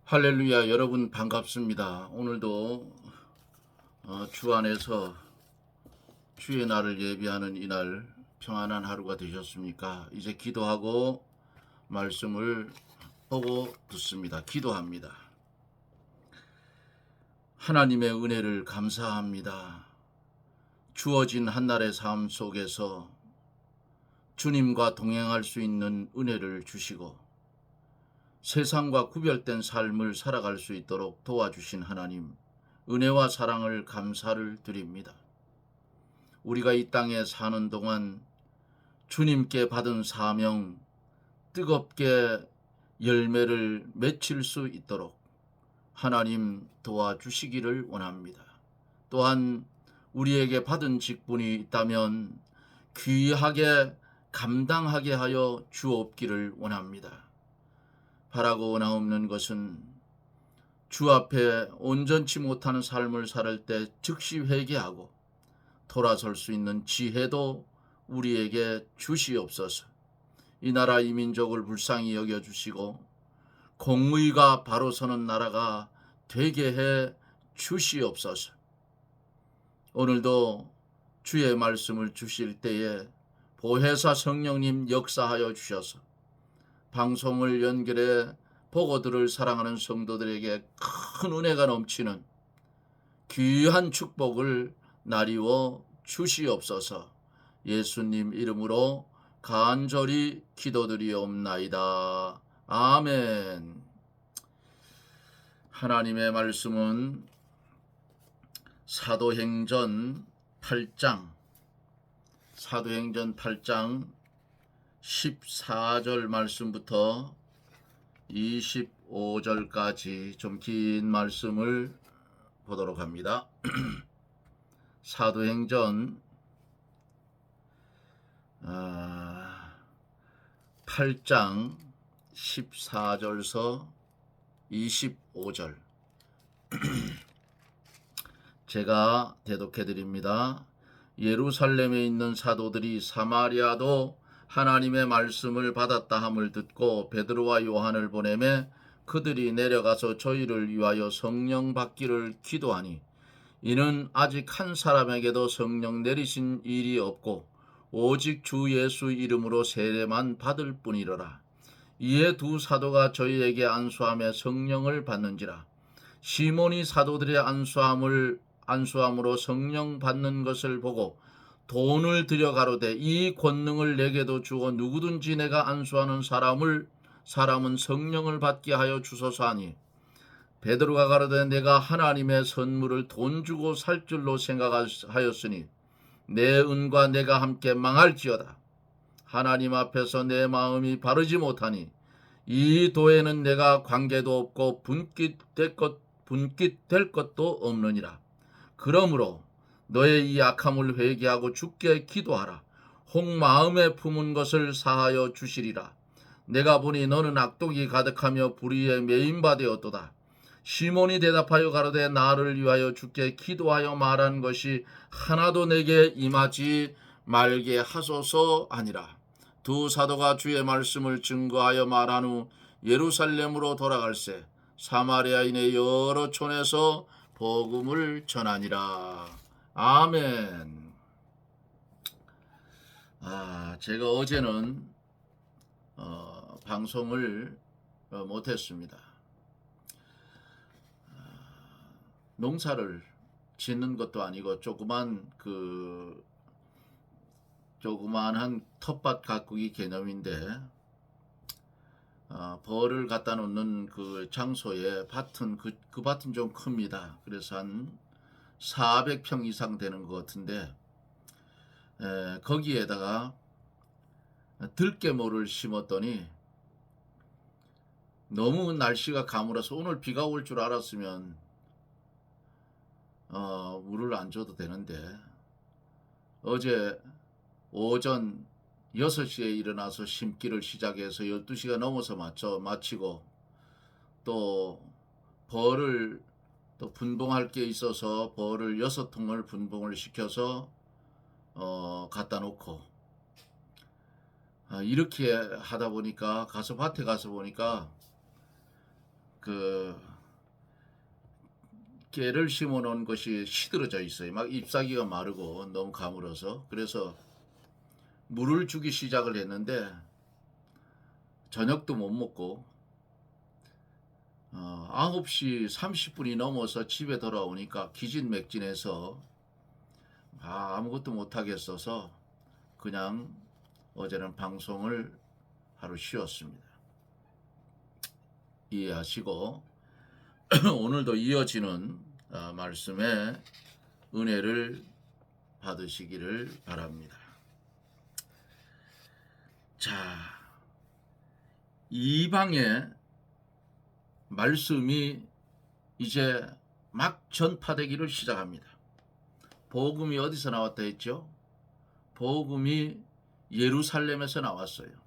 할렐루야, 여러분 반갑습니다. 오늘도 주 안에서 주의 날을 예비하는 이날 평안한 하루가 되셨습니까? 이제 기도하고 말씀을 보고 듣습니다. 기도합니다. 하나님의 은혜를 감사합니다. 주어진 한날의 삶 속에서 주님과 동행할 수 있는 은혜를 주시고 세상과 구별된 삶을 살아갈 수 있도록 도와주신 하나님, 은혜와 사랑을 감사를 드립니다. 우리가 이 땅에 사는 동안 주님께 받은 사명 뜨겁게 열매를 맺힐 수 있도록 하나님 도와주시기를 원합니다. 또한 우리에게 받은 직분이 있다면 귀하게 감당하게 하여 주옵기를 원합니다. 바라고 원하옵는 것은 주 앞에 온전치 못하는 삶을 살 때 즉시 회개하고 돌아설 수 있는 지혜도 우리에게 주시옵소서. 이 나라 이 민족을 불쌍히 여겨주시고 공의가 바로 서는 나라가 되게 해 주시옵소서. 오늘도 주의 말씀을 주실 때에 보혜사 성령님 역사하여 주셔서 방송을 연결해 보고 들을 사랑하는 성도들에게 큰 은혜가 넘치는 귀한 축복을 나리워 주시옵소서. 예수님 이름으로 간절히 기도드리옵나이다. 아멘. 하나님의 말씀은 사도행전 8장 14절 말씀부터 25절까지 좀 긴 말씀을 보도록 합니다. 사도행전 8장 14절서 25절 제가 대독해 드립니다. 예루살렘에 있는 사도들이 사마리아도 하나님의 말씀을 받았다 함을 듣고 베드로와 요한을 보내매 그들이 내려가서 저희를 위하여 성령 받기를 기도하니 이는 아직 한 사람에게도 성령 내리신 일이 없고 오직 주 예수 이름으로 세례만 받을 뿐이로라. 이에 두 사도가 저희에게 안수하며 성령을 받는지라. 시몬이 사도들의 안수함으로 성령 받는 것을 보고 돈을 들여 가로되 이 권능을 내게도 주어 누구든지 내가 안수하는 사람은 성령을 받게 하여 주소서 하니 베드로가 가로되 내가 하나님의 선물을 돈 주고 살 줄로 생각하였으니 내 은과 내가 함께 망할지어다. 하나님 앞에서 내 마음이 바르지 못하니 이 도에는 내가 관계도 없고 분깃될 것도 없느니라. 그러므로 너의 이 악함을 회개하고 주께 기도하라. 혹 마음에 품은 것을 사하여 주시리라. 내가 보니 너는 악독이 가득하며 불의에 매인바 되었도다. 시몬이 대답하여 가로되 나를 위하여 주께 기도하여 말한 것이 하나도 내게 임하지 말게 하소서 하니라. 두 사도가 주의 말씀을 증거하여 말한 후 예루살렘으로 돌아갈새 사마리아인의 여러 촌에서 복음을 전하니라. 아멘. 제가 어제는 방송을 못했습니다. 농사를 짓는 것도 아니고 조그만한 텃밭 가꾸기 개념인데 벌을 갖다 놓는 그 장소에 밭은 그 밭은 좀 큽니다. 그래서 한 400평 이상 되는 것 같은데 거기에다가 들깨모를 심었더니 너무 날씨가 가물어서 오늘 비가 올 줄 알았으면 물을 안 줘도 되는데 어제 오전 6시에 일어나서 심기를 시작해서 12시가 넘어서 마치고 또 벌을 또 분봉할 게 있어서 벌을 6통을 분봉을 시켜서 갖다 놓고 이렇게 하다 보니까 밭에 가서 보니까 그 깨를 심어 놓은 것이 시들어져 있어요. 막 잎사귀가 마르고 너무 가물어서. 그래서 물을 주기 시작을 했는데 저녁도 못 먹고 9시 30분이 넘어서 집에 돌아오니까 기진맥진해서 아무것도 못하겠어서 그냥 어제는 방송을 하루 쉬었습니다. 이해하시고 오늘도 이어지는 말씀에 은혜를 받으시기를 바랍니다. 자, 이방의 말씀이 이제 막 전파되기를 시작합니다. 복음이 어디서 나왔다 했죠? 복음이 예루살렘에서 나왔어요.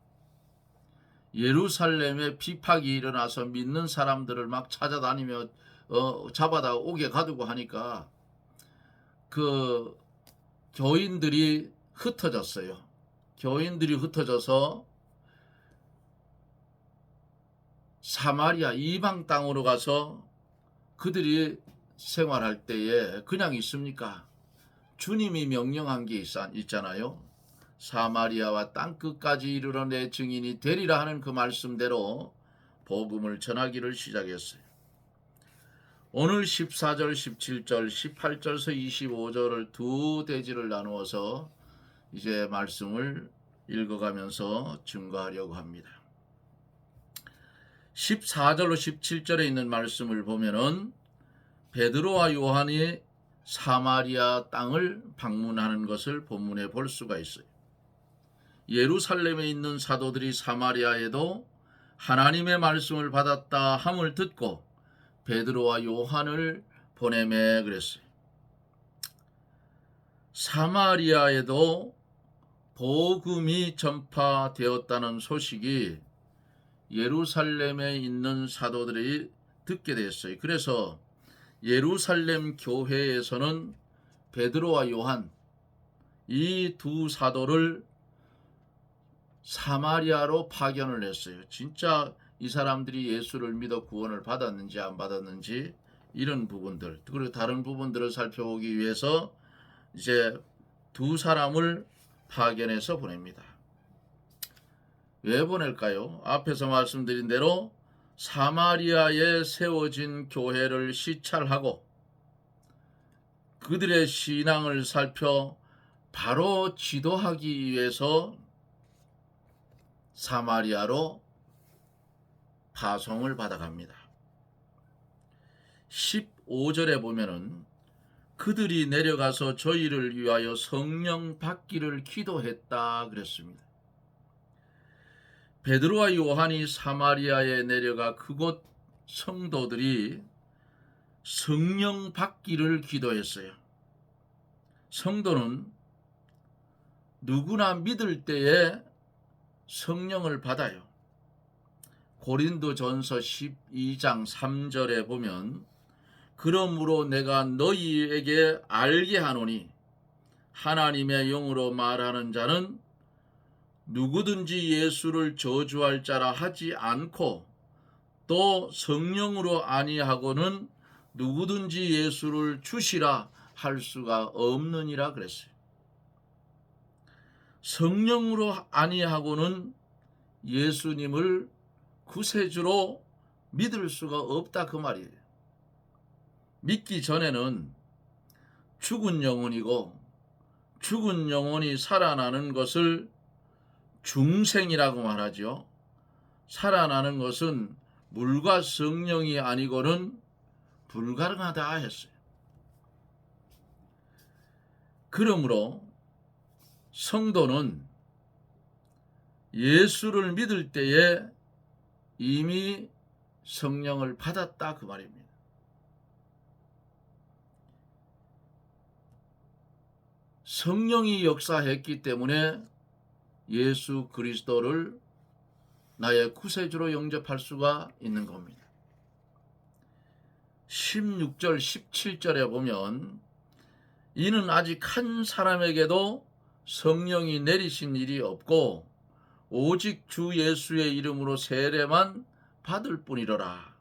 예루살렘에 비박이 일어나서 믿는 사람들을 막 찾아다니며 잡아다 옥에 가두고 하니까 그 교인들이 흩어졌어요. 교인들이 흩어져서 사마리아 이방 땅으로 가서 그들이 생활할 때에 그냥 있습니까? 주님이 명령한 게 있잖아요. 사마리아와 땅끝까지 이르러 내 증인이 되리라 하는 그 말씀대로 복음을 전하기를 시작했어요. 오늘 14절, 17절, 18절에서 25절을 두 대지를 나누어서 이제 말씀을 읽어가면서 증거하려고 합니다. 14절로 17절에 있는 말씀을 보면은 베드로와 요한이 사마리아 땅을 방문하는 것을 본문에 볼 수가 있어요. 예루살렘에 있는 사도들이 사마리아에도 하나님의 말씀을 받았다 함을 듣고 베드로와 요한을 보내매 그랬어요. 사마리아에도 복음이 전파되었다는 소식이 예루살렘에 있는 사도들이 듣게 됐어요. 그래서 예루살렘 교회에서는 베드로와 요한 이 두 사도를 사마리아로 파견을 했어요. 진짜 이 사람들이 예수를 믿어 구원을 받았는지 안 받았는지 이런 부분들, 그리고 다른 부분들을 살펴보기 위해서 이제 두 사람을 파견해서 보냅니다. 왜 보낼까요? 앞에서 말씀드린 대로 사마리아에 세워진 교회를 시찰하고 그들의 신앙을 살펴 바로 지도하기 위해서 사마리아로 파송을 받아갑니다. 15절에 보면은 그들이 내려가서 저희를 위하여 성령 받기를 기도했다 그랬습니다. 베드로와 요한이 사마리아에 내려가 그곳 성도들이 성령 받기를 기도했어요. 성도는 누구나 믿을 때에 성령을 받아요. 고린도전서 12장 3절에 보면 그러므로 내가 너희에게 알게 하노니 하나님의 영으로 말하는 자는 누구든지 예수를 저주할 자라 하지 않고 또 성령으로 아니하고는 누구든지 예수를 주시라 할 수가 없느니라 그랬어요. 성령으로 아니하고는 예수님을 구세주로 믿을 수가 없다 그 말이에요. 믿기 전에는 죽은 영혼이고 죽은 영혼이 살아나는 것을 중생이라고 말하죠. 살아나는 것은 물과 성령이 아니고는 불가능하다 했어요. 그러므로 성도는 예수를 믿을 때에 이미 성령을 받았다 그 말입니다. 성령이 역사했기 때문에 예수 그리스도를 나의 구세주로 영접할 수가 있는 겁니다. 16절 17절에 보면 이는 아직 한 사람에게도 성령이 내리신 일이 없고 오직 주 예수의 이름으로 세례만 받을 뿐이로라.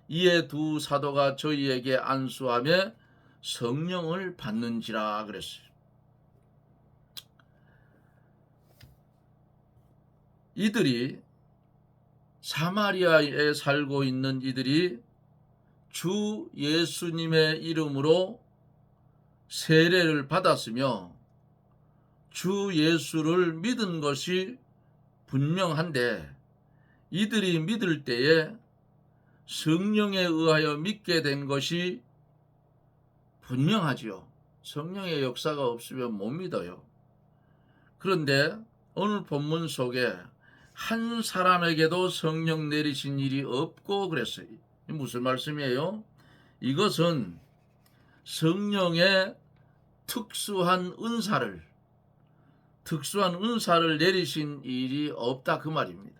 이에 두 사도가 저희에게 안수하며 성령을 받는지라 그랬어요. 이들이 사마리아에 살고 있는 이들이 주 예수님의 이름으로 세례를 받았으며 주 예수를 믿은 것이 분명한데, 이들이 믿을 때에 성령에 의하여 믿게 된 것이 분명하지요. 성령의 역사가 없으면 못 믿어요. 그런데 오늘 본문 속에 한 사람에게도 성령 내리신 일이 없고 그랬어요. 무슨 말씀이에요? 이것은 성령의 특수한 은사를 내리신 일이 없다 그 말입니다.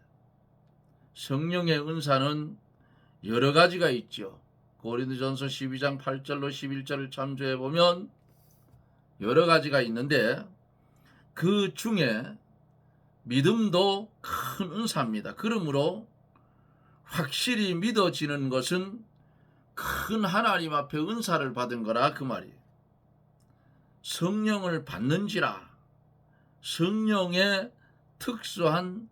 성령의 은사는 여러 가지가 있죠. 고린도전서 12장 8절로 11절을 참조해 보면 여러 가지가 있는데, 그 중에 믿음도 큰 은사입니다. 그러므로 확실히 믿어지는 것은 큰 하나님 앞에 은사를 받은 거라 그 말이에요. 성령을 받는지라, 성령의 특수한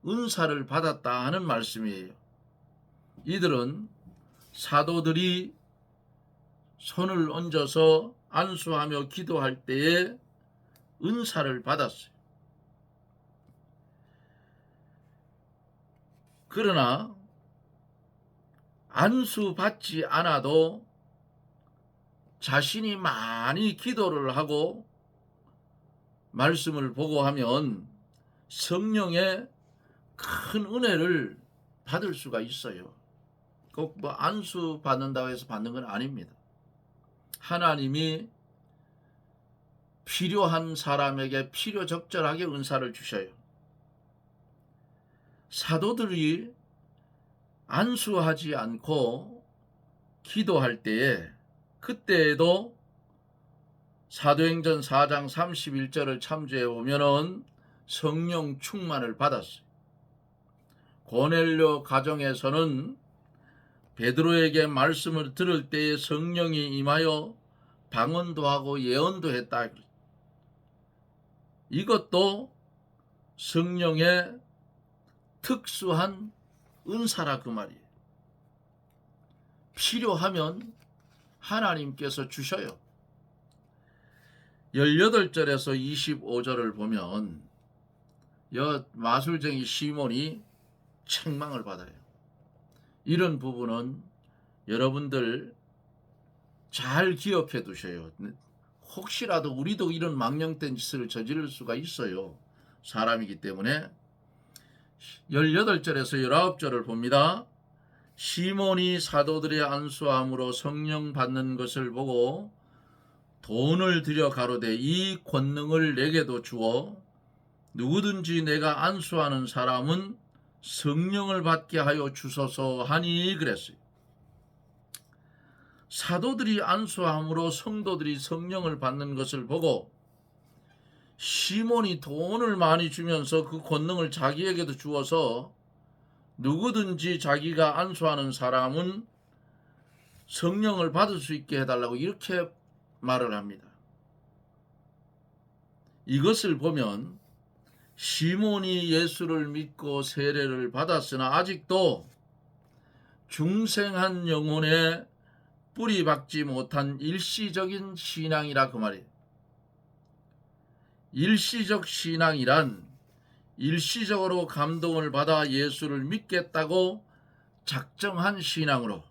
은사를 받았다 하는 말씀이에요. 이들은 사도들이 손을 얹어서 안수하며 기도할 때에 은사를 받았어요. 그러나 안수받지 않아도 자신이 많이 기도를 하고 말씀을 보고 하면 성령의 큰 은혜를 받을 수가 있어요. 꼭 뭐 안수 받는다고 해서 받는 건 아닙니다. 하나님이 필요한 사람에게 필요적절하게 은사를 주셔요. 사도들이 안수하지 않고 기도할 때에, 그때에도 사도행전 4장 31절을 참조해 보면은 성령 충만을 받았어요. 고넬료 가정에서는 베드로에게 말씀을 들을 때에 성령이 임하여 방언도 하고 예언도 했다. 이것도 성령의 특수한 은사라 그 말이에요. 필요하면 하나님께서 주셔요. 18절에서 25절을 보면 마술쟁이 시몬이 책망을 받아요. 이런 부분은 여러분들 잘 기억해 두셔요. 혹시라도 우리도 이런 망령된 짓을 저지를 수가 있어요. 사람이기 때문에. 18절에서 19절을 봅니다. 시몬이 사도들의 안수함으로 성령 받는 것을 보고 돈을 들여 가로되 이 권능을 내게도 주어 누구든지 내가 안수하는 사람은 성령을 받게 하여 주소서 하니 그랬어요. 사도들이 안수함으로 성도들이 성령을 받는 것을 보고 시몬이 돈을 많이 주면서 그 권능을 자기에게도 주어서 누구든지 자기가 안수하는 사람은 성령을 받을 수 있게 해달라고 이렇게 말을 합니다. 이것을 보면 시몬이 예수를 믿고 세례를 받았으나 아직도 중생한 영혼에 뿌리 박지 못한 일시적인 신앙이라 그 말이에요. 일시적 신앙이란 일시적으로 감동을 받아 예수를 믿겠다고 작정한 신앙으로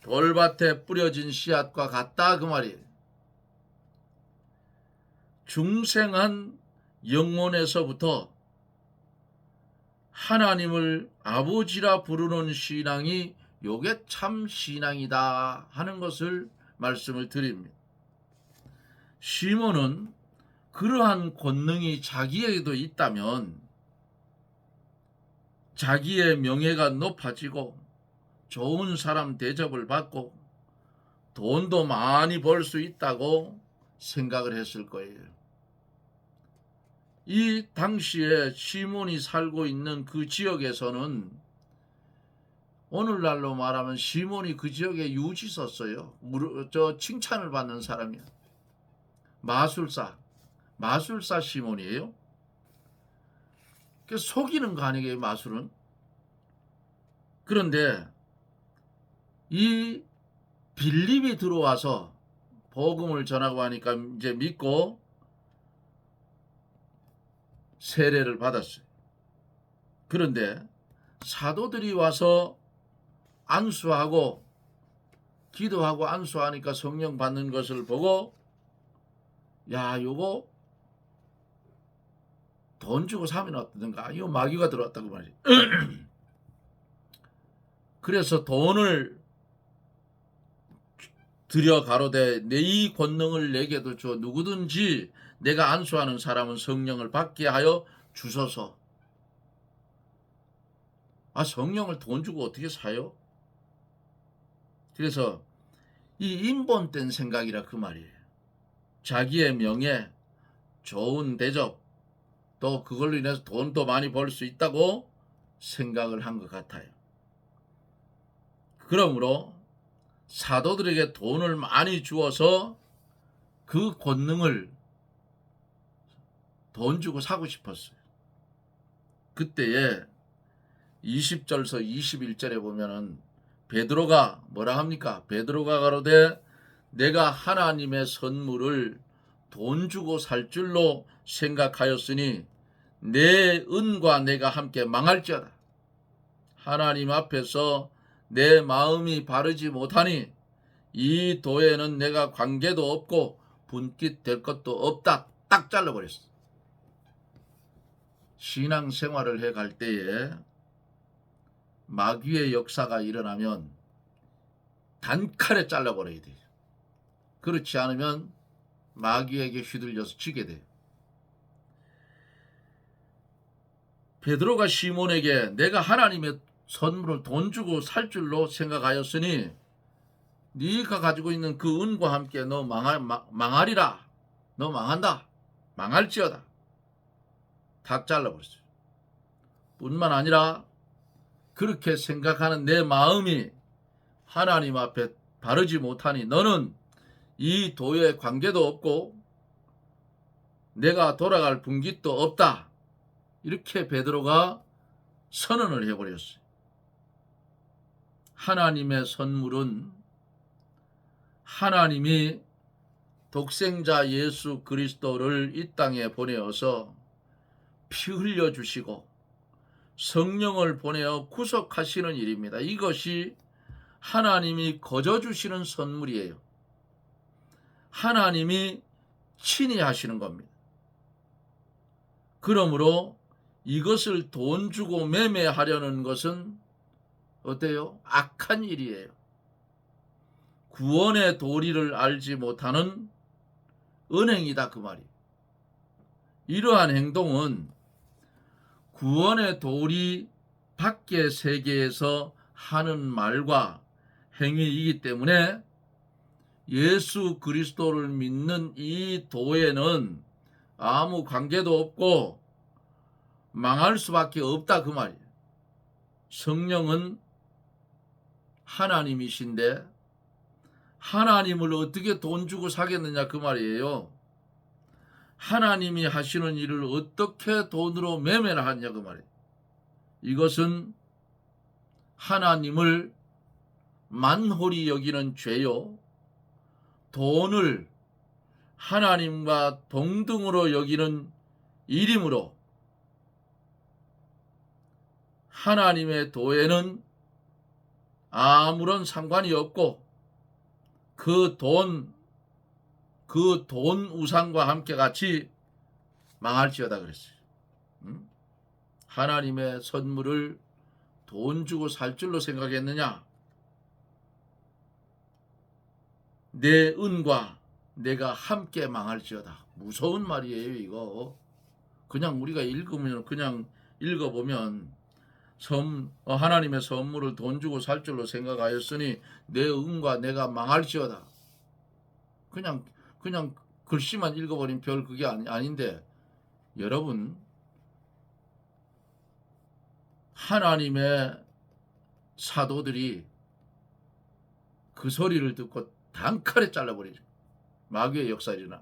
돌밭에 뿌려진 씨앗과 같다 그 말이에요. 중생한 영혼에서부터 하나님을 아버지라 부르는 신앙이 요게 참 신앙이다 하는 것을 말씀을 드립니다. 시몬은 그러한 권능이 자기에게도 있다면 자기의 명예가 높아지고 좋은 사람 대접을 받고 돈도 많이 벌 수 있다고 생각을 했을 거예요. 이 당시에 시몬이 살고 있는 그 지역에서는 오늘날로 말하면 시몬이 그 지역에 유지 썼어요. 저 칭찬을 받는 사람이야. 마술사 시몬이에요. 그 속이는 거 아니에요, 마술은. 그런데 이 빌립이 들어와서 복음을 전하고 하니까 이제 믿고 세례를 받았어요. 그런데 사도들이 와서 안수하고 기도하고 안수하니까 성령 받는 것을 보고, 야, 요거 돈 주고 사면 어떠든가, 이거 마귀가 들어왔다고 말이지. 그래서 돈을 들여 가로되 내 이 권능을 내게도 줘 누구든지 내가 안수하는 사람은 성령을 받게 하여 주소서. 아, 성령을 돈 주고 어떻게 사요? 그래서 이 인본된 생각이라 그 말이에요. 자기의 명예, 좋은 대접, 또 그걸로 인해서 돈도 많이 벌 수 있다고 생각을 한 것 같아요. 그러므로 사도들에게 돈을 많이 주어서 그 권능을 돈 주고 사고 싶었어요. 그때에 20절서 21절에 보면은 베드로가 뭐라 합니까? 베드로가 가로되 내가 하나님의 선물을 돈 주고 살 줄로 생각하였으니 내 은과 내가 함께 망할지어다. 하나님 앞에서 내 마음이 바르지 못하니 이 도에는 내가 관계도 없고 분깃 될 것도 없다. 딱 잘라버렸어. 신앙생활을 해갈 때에 마귀의 역사가 일어나면 단칼에 잘라버려야 돼요. 그렇지 않으면 마귀에게 휘둘려서 지게 돼요. 베드로가 시몬에게 내가 하나님의 선물을 돈 주고 살 줄로 생각하였으니 네가 가지고 있는 그 은과 함께 너 망하리라. 너 망한다. 망할지어다. 다 잘라버렸어요. 뿐만 아니라 그렇게 생각하는 내 마음이 하나님 앞에 바르지 못하니 너는 이 도에 관계도 없고 내가 돌아갈 분깃도 없다. 이렇게 베드로가 선언을 해버렸어요. 하나님의 선물은 하나님이 독생자 예수 그리스도를 이 땅에 보내어서 피 흘려주시고 성령을 보내어 구속하시는 일입니다. 이것이 하나님이 거저주시는 선물이에요. 하나님이 친히 하시는 겁니다. 그러므로 이것을 돈 주고 매매하려는 것은 어때요? 악한 일이에요. 구원의 도리를 알지 못하는 은행이다 그 말이에요. 이러한 행동은 구원의 도리 밖의 세계에서 하는 말과 행위이기 때문에 예수 그리스도를 믿는 이 도에는 아무 관계도 없고 망할 수밖에 없다 그 말이에요. 성령은 하나님이신데 하나님을 어떻게 돈 주고 사겠느냐 그 말이에요. 하나님이 하시는 일을 어떻게 돈으로 매매를 하냐 그 말이에요. 이것은 하나님을 만홀히 여기는 죄요. 돈을 하나님과 동등으로 여기는 일이므로 하나님의 도에는 아무런 상관이 없고 그 돈 우상과 함께 같이 망할지어다 그랬어요. 하나님의 선물을 돈 주고 살 줄로 생각했느냐? 내 은과 내가 함께 망할지어다. 무서운 말이에요 이거. 그냥 우리가 읽으면 그냥 읽어보면 하나님의 선물을 돈 주고 살 줄로 생각하였으니 내 은과 내가 망할지어다. 그냥 글씨만 읽어버린 별 그게 아닌데 여러분 하나님의 사도들이 그 소리를 듣고 단칼에 잘라버리죠. 마귀의 역사 일어나.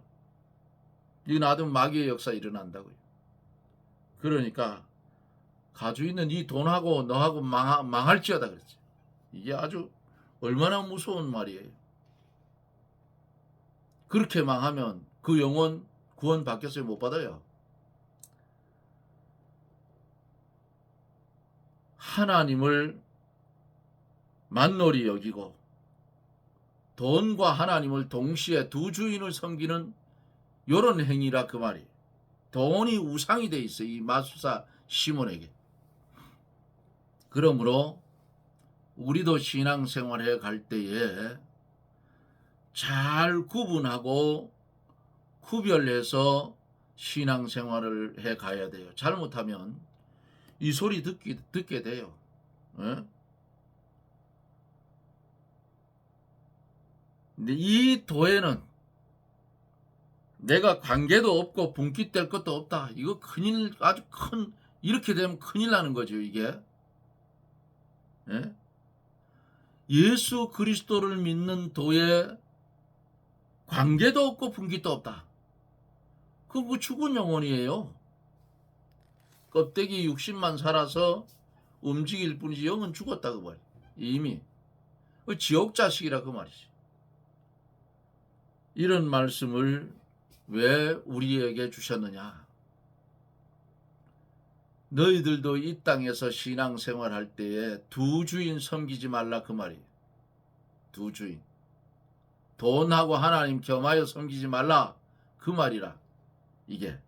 이 놔두면 마귀의 역사 일어난다고요. 그러니까 가지고 있는 이 돈하고 너하고 망할지어다 그랬지. 이게 아주 얼마나 무서운 말이에요. 그렇게 망하면 그 영혼 구원 받겠어요? 못 받아요. 하나님을 만놀이 여기고 돈과 하나님을 동시에 두 주인을 섬기는 이런 행위라 그 말이. 돈이 우상이 돼 있어, 이 마술사 시몬에게. 그러므로 우리도 신앙생활에 갈 때에 잘 구분하고 구별해서 신앙생활을 해 가야 돼요. 잘못하면 이 소리 듣게 돼요. 예? 근데 이 도에는 내가 관계도 없고 분깃될 것도 없다. 이거 큰일, 아주 큰, 이렇게 되면 큰일 나는 거죠, 이게. 예? 예수 그리스도를 믿는 도에 관계도 없고 분깃도 없다. 그거 죽은 영혼이에요. 껍데기 60만 살아서 움직일 뿐이지 영은 죽었다 그 말. 이미 지옥 자식이라 그 말이지. 이런 말씀을 왜 우리에게 주셨느냐? 너희들도 이 땅에서 신앙생활할 때에 두 주인 섬기지 말라 그 말이에요. 두 주인. 돈하고 하나님 겸하여 섬기지 말라 그 말이라. 이게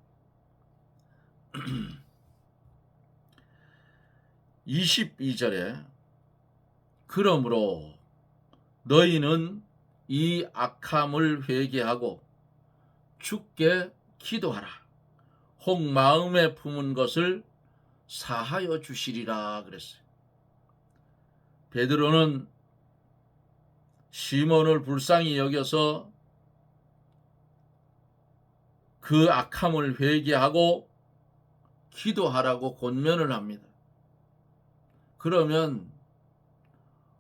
22절에 그러므로 너희는 이 악함을 회개하고 주께 기도하라. 혹 마음에 품은 것을 사하여 주시리라 그랬어요. 베드로는 시몬을 불쌍히 여겨서 그 악함을 회개하고 기도하라고 권면을 합니다. 그러면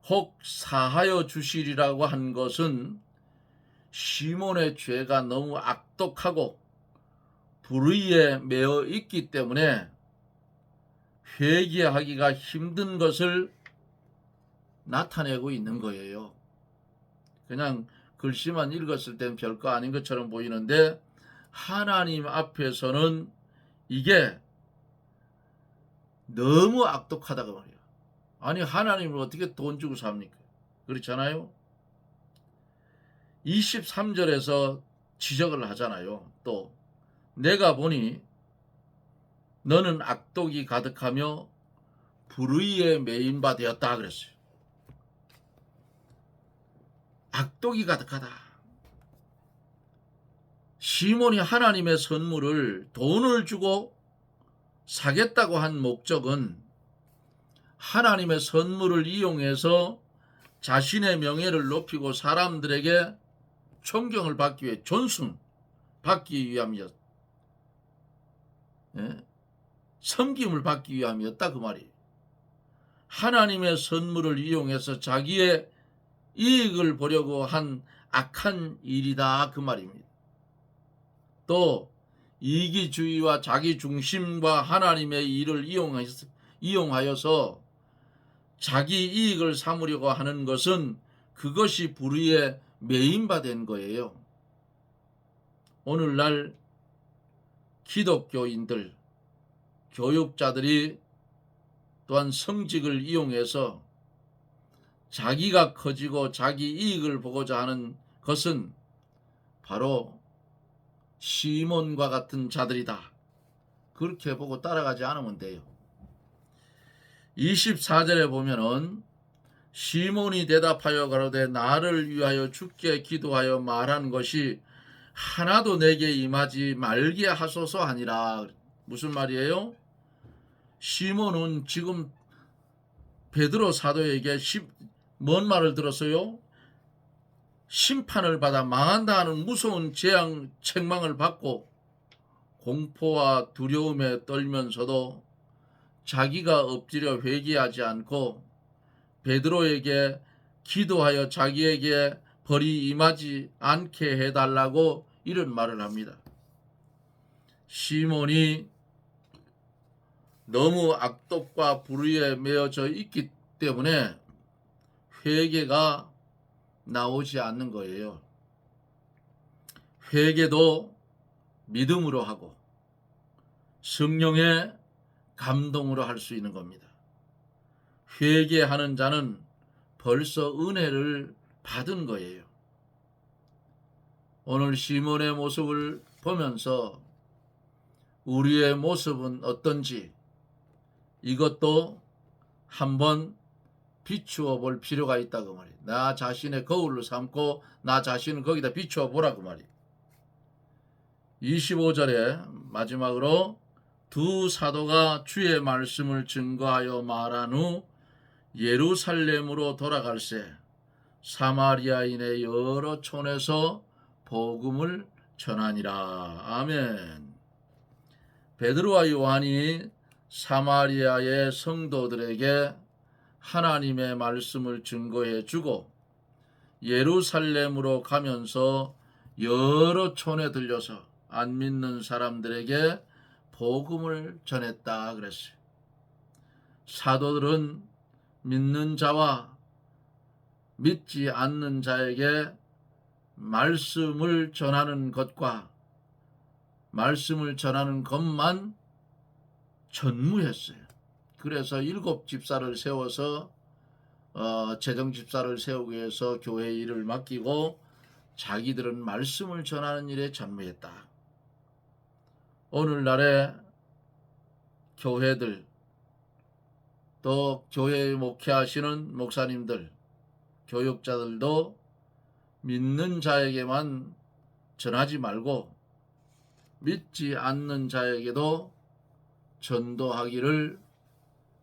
혹 사하여 주시리라고 한 것은 시몬의 죄가 너무 악독하고 불의에 매어 있기 때문에 회개하기가 힘든 것을 나타내고 있는 거예요. 그냥 글씨만 읽었을 땐 별거 아닌 것처럼 보이는데 하나님 앞에서는 이게 너무 악독하다고 말이에요. 아니 하나님을 어떻게 돈 주고 삽니까? 그렇잖아요. 23절에서 지적을 하잖아요. 또 내가 보니 너는 악독이 가득하며 불의에 매인 바 되었다 그랬어요. 악독이 가득하다. 시몬이 하나님의 선물을 돈을 주고 사겠다고 한 목적은 하나님의 선물을 이용해서 자신의 명예를 높이고 사람들에게 존경을 받기 위해 존숭받기 위함이었다. 예? 섬김을 받기 위함이었다 그 말이에요. 하나님의 선물을 이용해서 자기의 이익을 보려고 한 악한 일이다 그 말입니다. 또 이기주의와 자기중심과 하나님의 일을 이용하여서 자기 이익을 삼으려고 하는 것은 그것이 불의에 매인바된 거예요. 오늘날 기독교인들, 교육자들이 또한 성직을 이용해서 자기가 커지고 자기 이익을 보고자 하는 것은 바로 시몬과 같은 자들이다. 그렇게 보고 따라가지 않으면 돼요. 24절에 보면은 시몬이 대답하여 가로되 나를 위하여 주께 기도하여 말한 것이 하나도 내게 임하지 말게 하소서 하니라. 무슨 말이에요? 시몬은 지금 베드로 사도에게 뭔 말을 들었어요? 심판을 받아 망한다 하는 무서운 재앙 책망을 받고 공포와 두려움에 떨면서도 자기가 엎드려 회개하지 않고 베드로에게 기도하여 자기에게 벌이 임하지 않게 해달라고 이런 말을 합니다. 시몬이 너무 악독과 불의에 매여져 있기 때문에 회개가 나오지 않는 거예요. 회개도 믿음으로 하고 성령의 감동으로 할 수 있는 겁니다. 회개하는 자는 벌써 은혜를 받은 거예요. 오늘 시몬의 모습을 보면서 우리의 모습은 어떤지 이것도 한번 비추어 볼 필요가 있다고 말이에요. 나 자신의 거울로 삼고 나 자신을 거기다 비추어 보라고 말이에요. 25절에 마지막으로 두 사도가 주의 말씀을 증거하여 말한 후 예루살렘으로 돌아갈새 사마리아인의 여러 촌에서 복음을 전하니라. 아멘. 베드로와 요한이 사마리아의 성도들에게 하나님의 말씀을 증거해 주고 예루살렘으로 가면서 여러 촌에 들려서 안 믿는 사람들에게 복음을 전했다 그랬어요. 사도들은 믿는 자와 믿지 않는 자에게 말씀을 전하는 것과 말씀을 전하는 것만 전무했어요. 그래서 7 집사를 세워서 재정 집사를 세우기 위해서 교회 일을 맡기고 자기들은 말씀을 전하는 일에 전무했다. 오늘날의 교회들 또 교회에 목회하시는 목사님들 교육자들도 믿는 자에게만 전하지 말고 믿지 않는 자에게도 전도하기를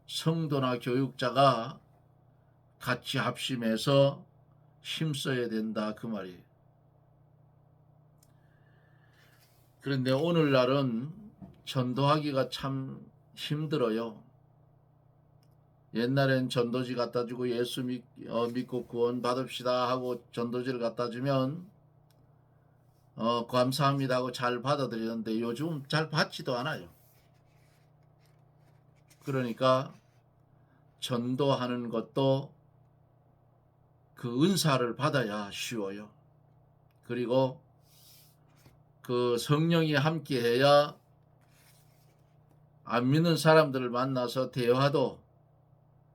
성도나 교육자가 같이 합심해서 힘써야 된다 그 말이에요. 그런데 오늘날은 전도하기가 참 힘들어요. 옛날엔 전도지 갖다 주고 예수 믿고 구원 받읍시다 하고 전도지를 갖다 주면 감사합니다 하고 잘 받아들이는데 요즘 잘 받지도 않아요. 그러니까 전도하는 것도 그 은사를 받아야 쉬워요. 그리고 그 성령이 함께해야 안 믿는 사람들을 만나서 대화도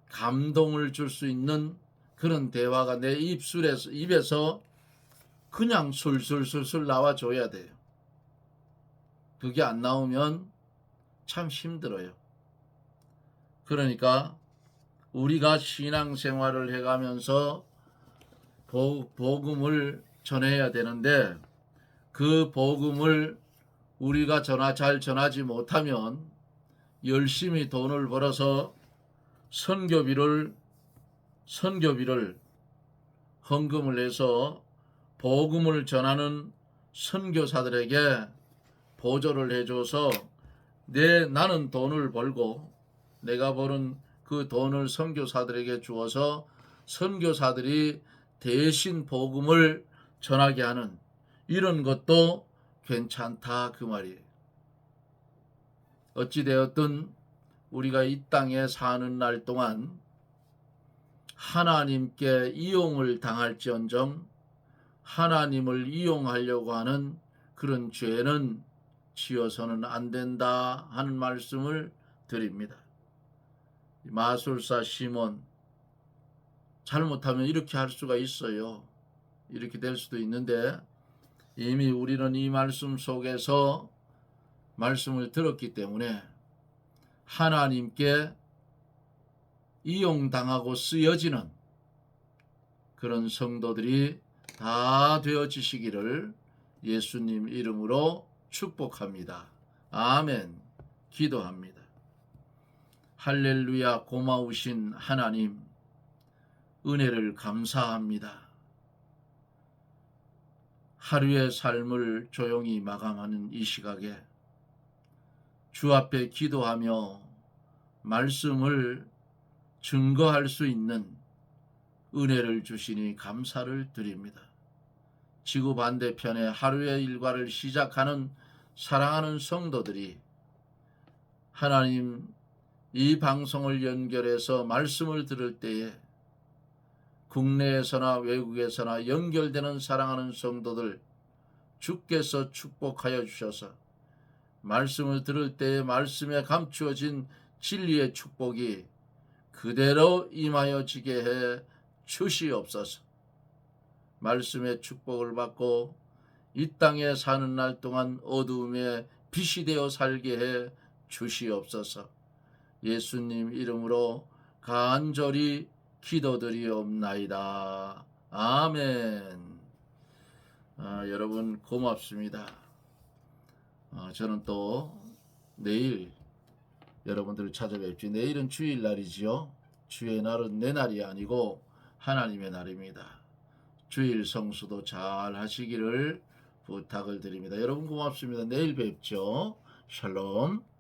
감동을 줄 수 있는 그런 대화가 내 입에서 그냥 술술술술 나와줘야 돼요. 그게 안 나오면 참 힘들어요. 그러니까 우리가 신앙생활을 해가면서 복음을 전해야 되는데 그 복음을 우리가 잘 전하지 못하면 열심히 돈을 벌어서 선교비를 헌금을 해서 복음을 전하는 선교사들에게 보조를 해줘서 나는 돈을 벌고 내가 버는 그 돈을 선교사들에게 주어서 선교사들이 대신 복음을 전하게 하는 이런 것도 괜찮다 그 말이에요. 어찌되었든 우리가 이 땅에 사는 날 동안 하나님께 이용을 당할지언정 하나님을 이용하려고 하는 그런 죄는 지어서는 안 된다 하는 말씀을 드립니다. 마술사 시몬 잘못하면 이렇게 할 수가 있어요. 이렇게 될 수도 있는데 이미 우리는 이 말씀 속에서 말씀을 들었기 때문에 하나님께 이용당하고 쓰여지는 그런 성도들이 다 되어지시기를 예수님 이름으로 축복합니다. 아멘. 기도합니다. 할렐루야. 고마우신 하나님 은혜를 감사합니다. 하루의 삶을 조용히 마감하는 이 시각에 주 앞에 기도하며 말씀을 증거할 수 있는 은혜를 주시니 감사를 드립니다. 지구 반대편에 하루의 일과를 시작하는 사랑하는 성도들이 하나님 이 방송을 연결해서 말씀을 들을 때에 국내에서나 외국에서나 연결되는 사랑하는 성도들 주께서 축복하여 주셔서 말씀을 들을 때에 말씀에 감추어진 진리의 축복이 그대로 임하여 지게 해 주시옵소서. 말씀의 축복을 받고 이 땅에 사는 날 동안 어두움에 빛이 되어 살게 해 주시옵소서. 예수님 이름으로 간절히 기도드리옵나이다. 아멘. 여러분 고맙습니다. 저는 또 내일 여러분들을 찾아뵙지. 내일은 주일날이지요. 주의 날은 내 날이 아니고 하나님의 날입니다. 주일 성수도 잘 하시기를 부탁을 드립니다. 여러분 고맙습니다. 내일 뵙죠. 샬롬.